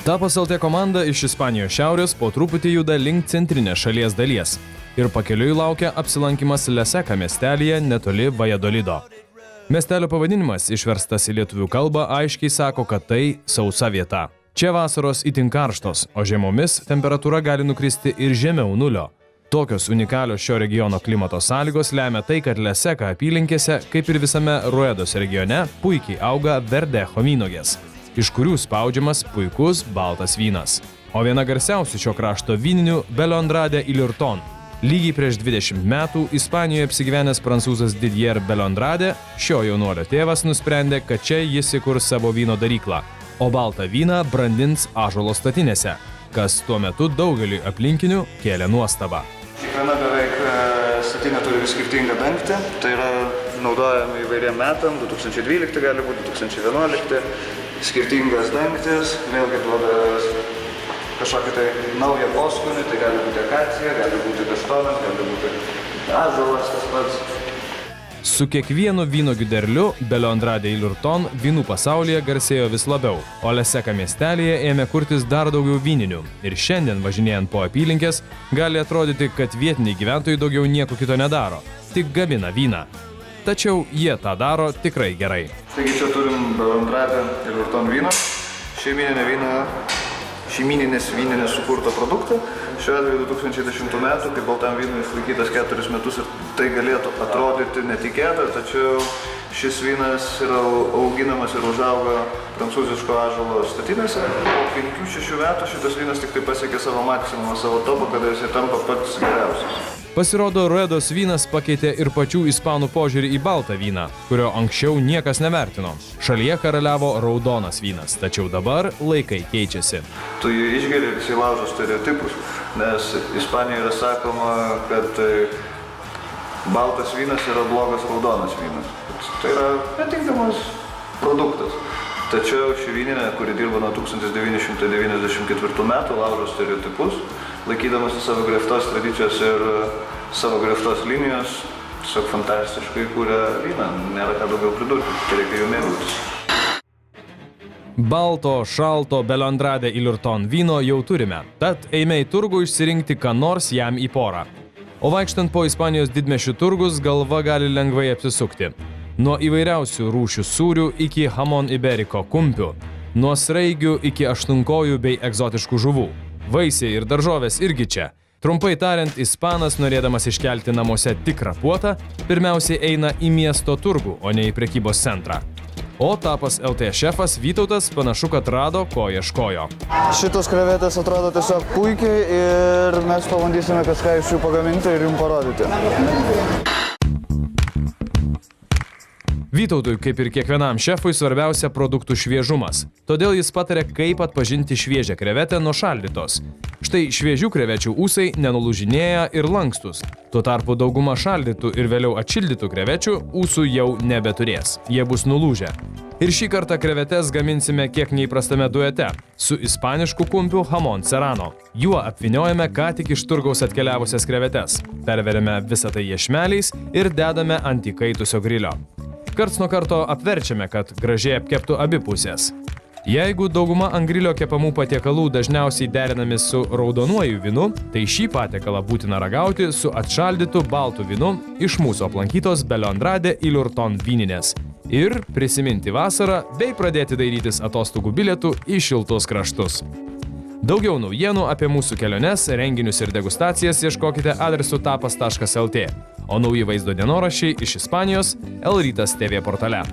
Tapas LT komanda iš Ispanijos šiaurės po truputį juda link centrinės šalies dalies ir pakeliui laukia apsilankimas Leseka miestelyje netoli Valladolido. Miestelio pavadinimas, išverstas į lietuvių kalbą, aiškiai sako, kad tai sausa vieta. Čia vasaros itin karštos, o žiemomis temperatūra gali nukristi ir žemiau nulio. Tokios unikalios šio regiono klimato sąlygos lemia tai, kad Leseka apylinkėse, kaip ir visame Ruedos regione, puikiai auga verdecho vynuogės, iš kurių spaudžiamas puikus baltas vynas. O viena garsiausių šio krašto vyninių – Belo Andrade y Lurton. Lygiai prieš 20 metų Ispanijoje apsigyvenęs prancūzas Didier Belo Andrade, šio jaunuolio tėvas, nusprendė, kad čia jis įkurs savo vyno daryklą, o baltą vyną brandins ąžuolo statinėse, kas tuo metu daugeliui aplinkinių kėlė nuostabą. Kiekviena beveik statinė turi vis skirtingą dangtį, tai yra naudojama įvairiem metam, 2012 gali būti, 2011, skirtingas dangtis, vėlgi duoda kažkokį tai naują poskonį, tai gali būti akacija, gali būti kaštonas, gali būti ąžuolas tas pats. Su kiekvienu vynuogių derliu Belo Andrade y Lurton vynų pasaulyje garsėjo vis labiau, o Leseka miestelyje ėmė kurtis dar daugiau vyninių. Ir šiandien, važinėjant po apylinkės, gali atrodyti, kad vietiniai gyventojai daugiau nieko kito nedaro, tik gamina vyną. Tačiau jie tą daro tikrai gerai. Taigi čia turim Belo Andrade y Lurton vyną, šeimyninės vyninės sukurto produktą. Šiuo atveju 2010 metų, kai baltam vynui išlaikytas 4 metus ir tai galėtų atrodyti netikėta, tačiau šis vynas yra auginamas ir užauga prancūziško ąžuolo statinėse. Po 5-6 metų šitas vynas tik tai pasiekė savo maksimumą, savo topą, kada jis tampa pats geriausias. Pasirodo, Ruedos vynas pakeitė ir pačių ispanų požiūrį į baltą vyną, kurio anksčiau niekas nevertino. Šalyje karaliavo raudonas vynas, tačiau dabar laikai keičiasi. Tu jį išgeri ir jisai laužo stereotipus, nes Ispanijoje yra sakoma, kad baltas vynas yra blogas raudonas vynas. Tai yra netinkamas produktas. Tačiau ši vyninė, kuri dirba nuo 1994 metų, laužo stereotipus, laikydamasi savo greftos tradicijos ir savo greftos linijos, tiesiog fantastiškai kūrė vyną. Nėra ką daugiau pridurti, tai reikia jų mėgautis. Balto, šalto Belo Andrade y Lurton vyno jau turime, tad eime į turgų išsirinkti ką nors jam į porą. O vaikštant po Ispanijos didmiesčių turgus, galva gali lengvai apsisukti. Nuo įvairiausių rūšių sūrių iki hamon iberiko kumpių, nuo sraigių iki aštunkojų bei egzotiškų žuvų. Vaisiai ir daržovės irgi čia. Trumpai tariant, ispanas, norėdamas iškelti namuose tikrą puotą, pirmiausiai eina į miesto turgų, o ne į prekybos centrą. O tapas LT šefas Vytautas panašu, kad rado, ko ieškojo. Šitos krevetės atrodo tiesiog puikiai ir mes pabandysime kažką iš jų pagaminti ir jums parodyti. Vytautui, kaip ir kiekvienam šefui, svarbiausia produktų šviežumas. Todėl jis patarė, kaip atpažinti šviežią krevetę nuo šaldytos. Štai šviežių krevečių ūsai nenulūžinėja ir lankstus. Tuo tarpu dauguma šaldytų ir vėliau atšildytų krevečių ūsų jau nebeturės. Jie bus nulūžę. Ir šį kartą krevetes gaminsime kiek neįprastame duete su ispanišku kumpiu hamon serrano. Juo apvyniojame ką tik iš turgaus atkeliavusias krevetes. Perveriame visą tai iešmeliais ir dedame ant įkaitusio grilio. Karts nuo karto apverčiame, kad gražiai apkeptų abi pusės. Jeigu dauguma ant grilio kepamų patiekalų dažniausiai derinami su raudonuoju vynu, tai šį patiekalą būtina ragauti su atšaldytu baltu vynu iš mūsų aplankytos Belo Andrade y Lurton vyninės. Ir prisiminti vasarą bei pradėti dairytis atostogų bilietų į šiltus kraštus. Daugiau naujienų apie mūsų keliones, renginius ir degustacijas ieškokite adresu tapas.lt, o nauji vaizdo dienoraščiai iš Ispanijos El Rytas TV portale.